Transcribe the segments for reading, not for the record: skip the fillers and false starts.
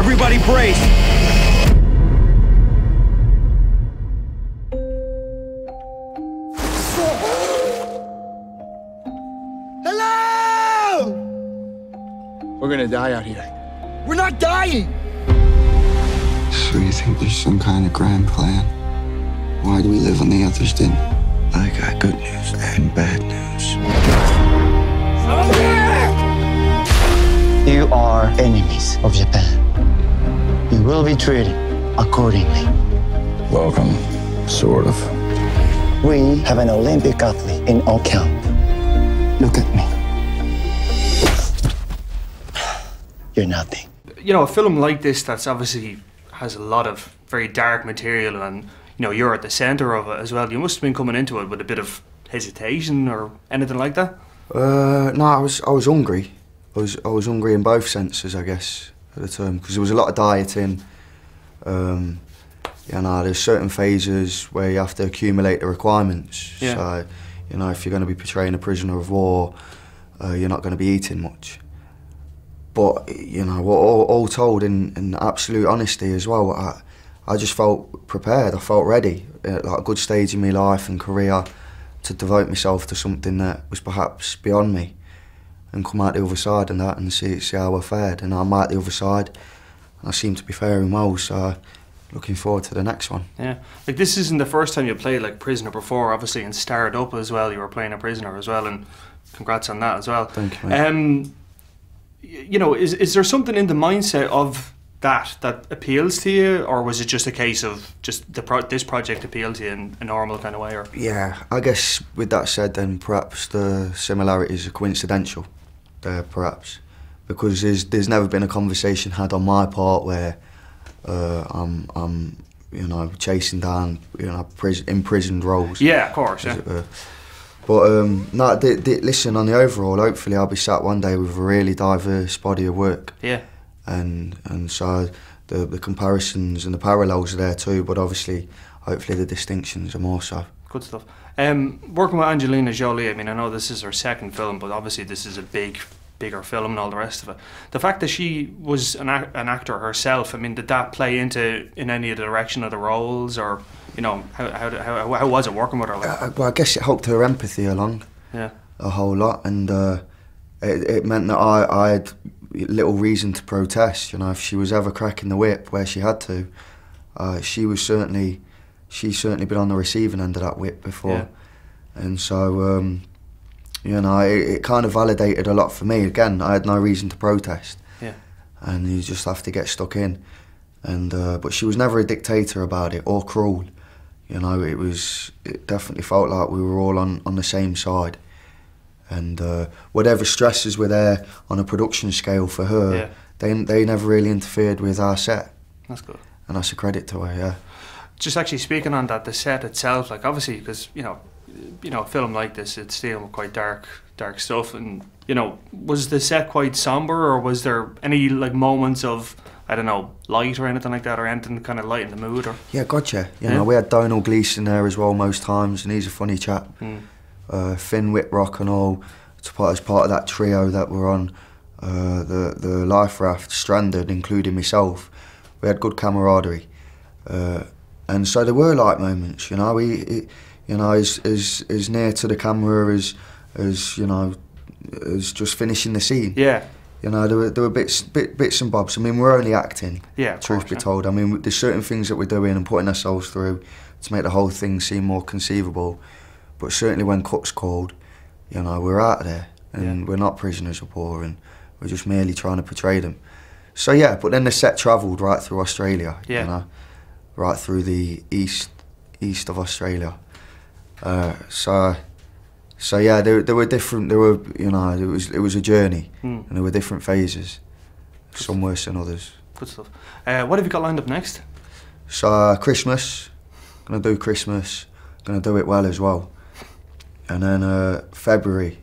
Everybody brace. Hello! We're gonna die out here. We're not dying! So you think there's some kind of grand plan? Why do we live when the others didn't? I got good news and bad news. You are enemies of Japan. You will be treated accordingly. Welcome, sort of. We have an Olympic athlete in all count. Look at me. You're nothing. You know, a film like this that's obviously has a lot of very dark material and, you know, you're at the centre of it as well. You must have been coming into it with a bit of hesitation or anything like that? No, I was hungry. I was hungry in both senses, I guess, at the time, because there was a lot of dieting. You know, there's certain phases where you have to accumulate the requirements. Yeah. So, you know, if you're going to be portraying a prisoner of war, you're not going to be eating much. But, you know, all told, in absolute honesty as well, I just felt prepared. I felt ready at like a good stage in my life and career to devote myself to something that was perhaps beyond me and come out the other side and that and see how I fared. And I'm out the other side and I seem to be faring well, so looking forward to the next one. Yeah. Like, this isn't the first time you played like prisoner before, obviously, and starred up as well. You were playing a prisoner as well, and congrats on that as well. Thank you, mate. You know, is there something in the mindset of that appeals to you, or was it just a case of just this project appealed to you in a normal kind of way? Or Yeah, I guess with that said, then perhaps the similarities are coincidental there, perhaps, because there's never been a conversation had on my part where I'm you know, chasing down, you know, imprisoned roles. yeah, of course, yeah. But no, listen, on the overall, hopefully I'll be sat one day with a really diverse body of work. Yeah. And so the comparisons and the parallels are there too, but obviously, hopefully the distinctions are more so. Good stuff. Working with Angelina Jolie, I mean, I know this is her second film, but obviously this is a bigger film and all the rest of it. The fact that she was an actor herself, I mean, did that play in any of the direction of the roles, or, you know, how was it working with her? Like? Well, I guess it helped her empathy along. Yeah. A whole lot, and it meant that I had little reason to protest. You know, if she was ever cracking the whip where she had to, she's certainly been on the receiving end of that whip before. Yeah. And so, you know, it kind of validated a lot for me. Again, I had no reason to protest. Yeah. And you just have to get stuck in. And but she was never a dictator about it or cruel. You know, it definitely felt like we were all on the same side. And whatever stresses were there on a production scale for her, yeah. they never really interfered with our set. That's good. And that's a credit to her, yeah. Just actually speaking on that, the set itself, like, obviously, because, you know, a film like this, it's dealing with quite dark stuff, and, you know, was the set quite somber, or was there any, like, moments of, I don't know, light or anything like that, or anything to kind of lighten the mood? Or Yeah, gotcha. You know, we had Donald Gleeson there as well most times, and he's a funny chap. Finn Whitrock and all, as part of that trio that were on the life raft, stranded, including myself. We had good camaraderie. And so there were light moments, you know. You know, as near to the camera as you know, as just finishing the scene. Yeah. You know, there were bits and bobs. I mean, we're only acting. Yeah. Truth be told, I mean, there's certain things that we're doing and putting ourselves through to make the whole thing seem more conceivable. But certainly when cut's called, you know, we're out there and we're not prisoners of war, and we're just merely trying to portray them. So yeah, but then the set travelled right through Australia. Yeah. You know, right through the east of Australia. So yeah, there were different. There were, you know, it was a journey, and there were different phases, some worse than others. Good stuff. What have you got lined up next? So Christmas, gonna do Christmas, gonna do it well as well, and then February,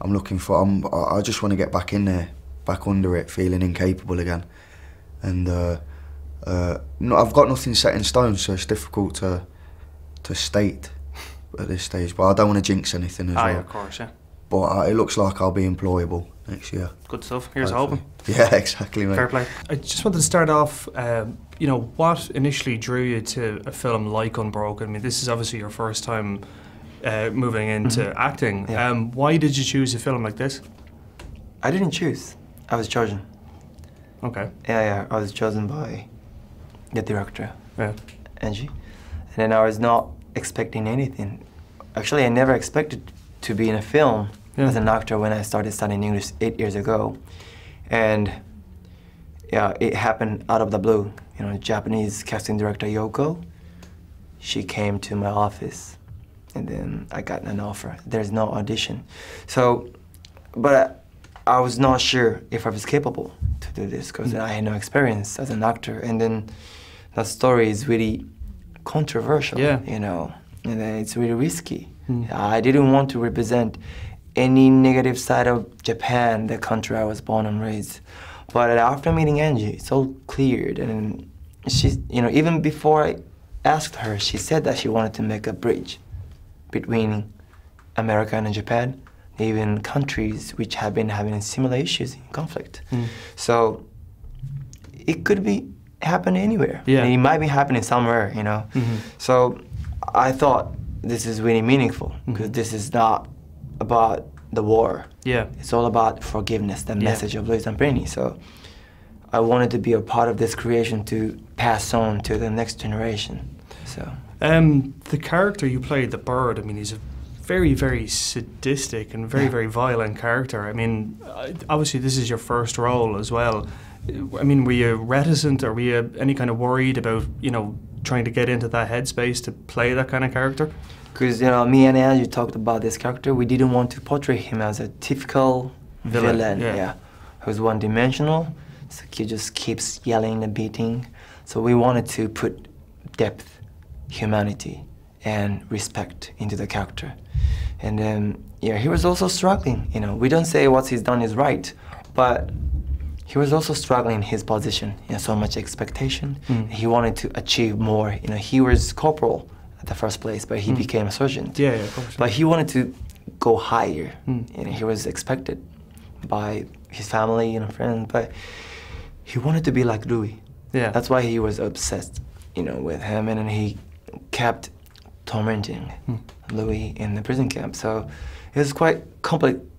I'm looking for. I just want to get back in there, back under it, feeling incapable again, and I've got nothing set in stone, so it's difficult to state at this stage, but I don't want to jinx anything as well. Of course, yeah. but it looks like I'll be employable next year. Good stuff. Here's Hopefully. hoping. Yeah, exactly, mate. Fair play. I just wanted to start off, you know, what initially drew you to a film like Unbroken? I mean, this is obviously your first time moving into acting. Yeah. Why did you choose a film like this? I didn't choose. I was chosen. Okay. Yeah, I was chosen by the director, Yeah. Angie. And then I was not expecting anything. Actually, I never expected to be in a film as an actor when I started studying English 8 years ago. And yeah, it happened out of the blue. You know, Japanese casting director Yoko, she came to my office and then I got an offer. There's no audition. So, but I was not sure if I was capable to do this because I had no experience as an actor. And then the story is really controversial, you know, and then it's really risky. I didn't want to represent any negative side of Japan, the country I was born and raised. But after meeting Angie, it's all cleared. And she, you know, even before I asked her, she said that she wanted to make a bridge between America and Japan, even countries which have been having similar issues in conflict. So it could be happening anywhere. Yeah. It might be happening somewhere, you know. So I thought this is really meaningful because this is not about the war. Yeah. It's all about forgiveness, the message of Luis Zamprini. So I wanted to be a part of this creation to pass on to the next generation. So the character you played, the bird, I mean, he's a very, very sadistic and very, very violent character. I mean, obviously this is your first role as well. I mean, were you reticent or were you any kind of worried about, you know, trying to get into that headspace to play that kind of character? Because, you know, me and Angie talked about this character. We didn't want to portray him as a typical villain, who's one-dimensional. So he just keeps yelling and beating. So we wanted to put depth, humanity, and respect into the character. And then, yeah, he was also struggling, you know. We don't say what he's done is right, but he was also struggling in his position, you know, so much expectation. He wanted to achieve more. You know, he was corporal at the first place, but he became a sergeant. Yeah, of course. But he wanted to go higher. And he was expected by his family and friends, but he wanted to be like Louis. Yeah. That's why he was obsessed, you know, with him, and then he kept tormenting Louis in the prison camp. So it was quite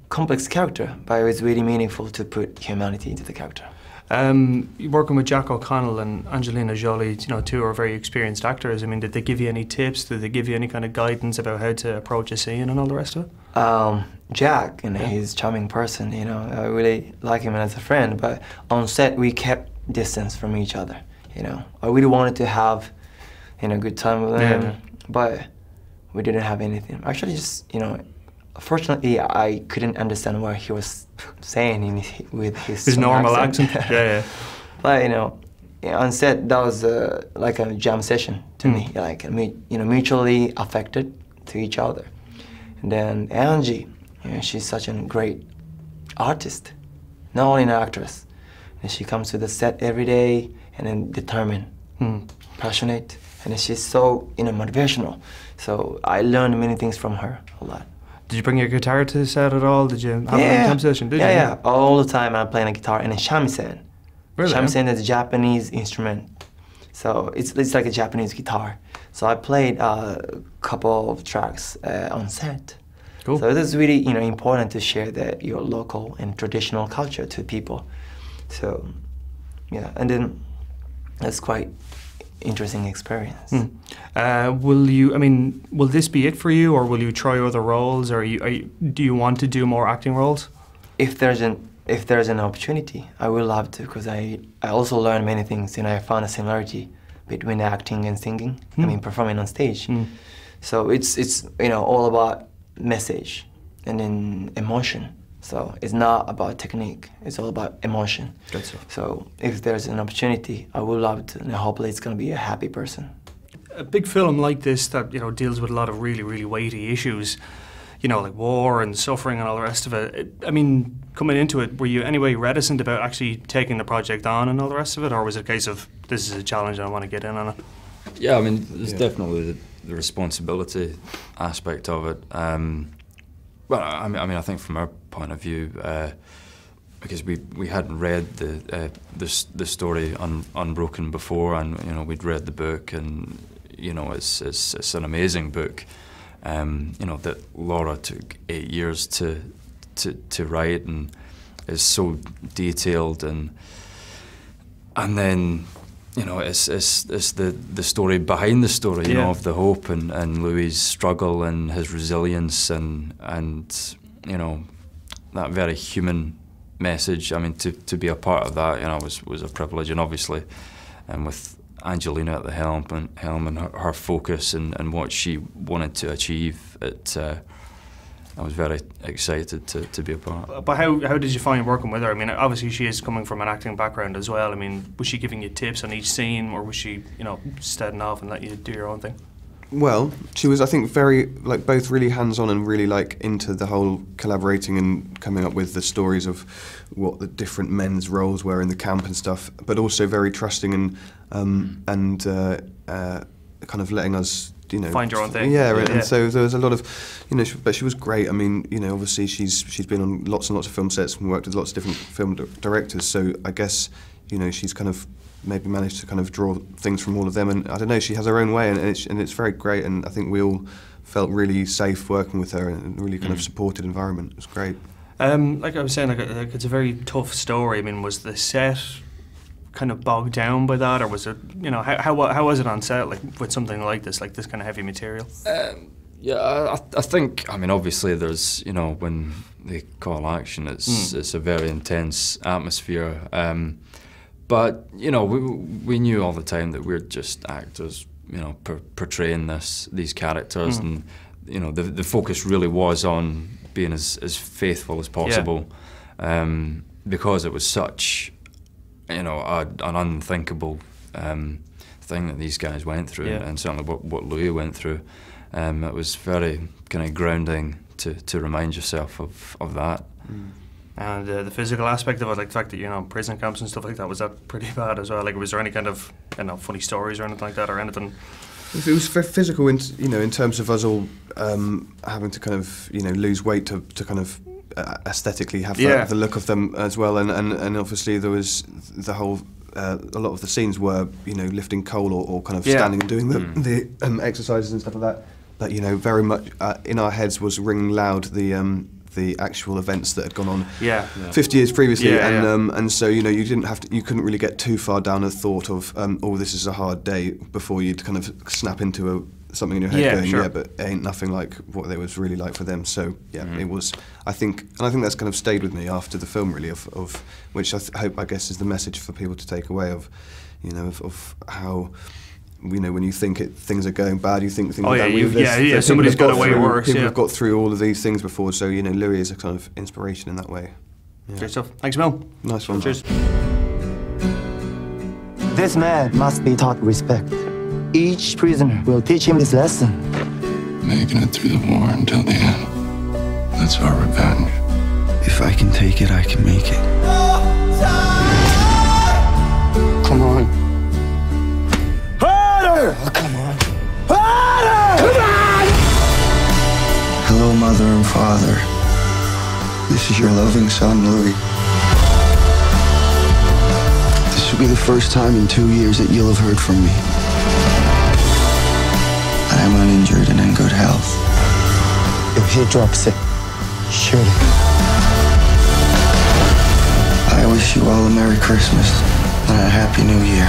complex character, but it was really meaningful to put humanity into the character. Working with Jack O'Connell and Angelina Jolie, you know, two are very experienced actors. I mean, did they give you any tips? Did they give you any kind of guidance about how to approach a scene and all the rest of it? Jack, you know, he's a charming person, you know, I really like him as a friend, but on set we kept distance from each other, you know. I really wanted to have, you know, a good time with him, but we didn't have anything. Actually, just, you know, fortunately, I couldn't understand what he was saying with his normal accent. Yeah. But, you know, on set, that was like a jam session to me, like, you know, mutually affected to each other. And then Angie, you know, she's such a great artist, not only an actress. And she comes to the set every day and then determined, passionate, and she's so, you know, motivational. So I learned many things from her, a lot. Did you bring your guitar to the set at all? Did you have any composition? Did you? Yeah, all the time I'm playing a guitar and a shamisen. Really? Shamisen is a Japanese instrument. So it's like a Japanese guitar. So I played a couple of tracks on set. Cool. So it is really, you know, important to share your local and traditional culture to people. So, yeah, and then that's quite interesting experience. Will this be it for you, or will you try other roles, or do you want to do more acting roles? If there's an opportunity, I will love to, because I also learned many things, and I found a similarity between acting and singing. I mean, performing on stage. So it's you know, all about message and then emotion. So it's not about technique, it's all about emotion. Good stuff. So if there's an opportunity, I would love to, and hopefully it's going to be a happy person. A big film like this that, you know, deals with a lot of really, really weighty issues, you know, like war and suffering and all the rest of it. I mean, coming into it, were you anyway reticent about actually taking the project on and all the rest of it, or was it a case of, this is a challenge and I want to get in on it? Yeah, I mean, there's definitely the responsibility aspect of it. Well, I mean, I think from our point of view, because we hadn't read the story Unbroken before, and you know, we'd read the book, and you know, it's an amazing book. You know, that Laura took 8 years to write, and is so detailed, and then, you know, it's the story behind the story, you know, of the hope and Louis' struggle and his resilience and you know, that very human message. I mean, to be a part of that, you know, was a privilege, and obviously, and with Angelina at the helm and her focus and what she wanted to achieve, I was very excited to be a part. But how did you find working with her? I mean, obviously she is coming from an acting background as well. I mean, was she giving you tips on each scene, or was she, you know, steading off and let you do your own thing? Well, she was, I think, very, like, both really hands-on and really, like, into the whole collaborating and coming up with the stories of what the different men's roles were in the camp and stuff, but also very trusting and kind of letting us, you know, find your own thing. Yeah, and so there was a lot of, you know, but she was great. I mean, you know, obviously she's been on lots and lots of film sets and worked with lots of different film directors, so I guess, you know, she's kind of maybe managed to kind of draw things from all of them, and I don't know, she has her own way, and it's very great, and I think we all felt really safe working with her, and a really kind of supported environment. It was great. Like I was saying, like it's a very tough story. I mean, was the set kind of bogged down by that, or was it, you know, how was it on set, like with something like this kind of heavy material? Yeah, I think, I mean, obviously there's, you know, when they call action, it's a very intense atmosphere. But, you know, we knew all the time that we're just actors, you know, portraying these characters, and, you know, the focus really was on being as faithful as possible, because it was such, you know, an unthinkable thing that these guys went through, and certainly what Louis went through. It was very kind of grounding to remind yourself of that. And the physical aspect of it, like the fact that, you know, prison camps and stuff like that, was that pretty bad as well? Like, was there any kind of, you know, funny stories or anything like that, or anything? It was physical, you know, in terms of us all having to kind of, you know, lose weight to kind of aesthetically have the look of them as well, and obviously there was the whole. A lot of the scenes were, you know, lifting coal or kind of standing and doing the exercises and stuff like that. But, you know, very much in our heads was ringing loud the actual events that had gone on 50 years previously, and so, you know, you couldn't really get too far down a thought of oh, this is a hard day, before you'd kind of snap into something in your head going, but it ain't nothing like what it was really like for them. So it was, I think that's kind of stayed with me after the film, really, of which I guess is the message for people to take away of, you know, of how, you know, when you think things are going bad, you think things are going somebody's got way worse. People have got through all of these things before, so, you know, Louis is a kind of inspiration in that way. Great stuff. Thanks, Mel. Nice one. Cheers. This man must be taught respect. Each prisoner will teach him this lesson. Making it through the war until the end. That's our revenge. If I can take it, I can make it. Come on. Harder! Oh, come on. Harder! Come on! Hello, Mother and Father. This is your loving son, Louis. This will be the first time in 2 years that you'll have heard from me. I am uninjured and in good health. If he drops it, shoot him. I wish you all a Merry Christmas and a Happy New Year.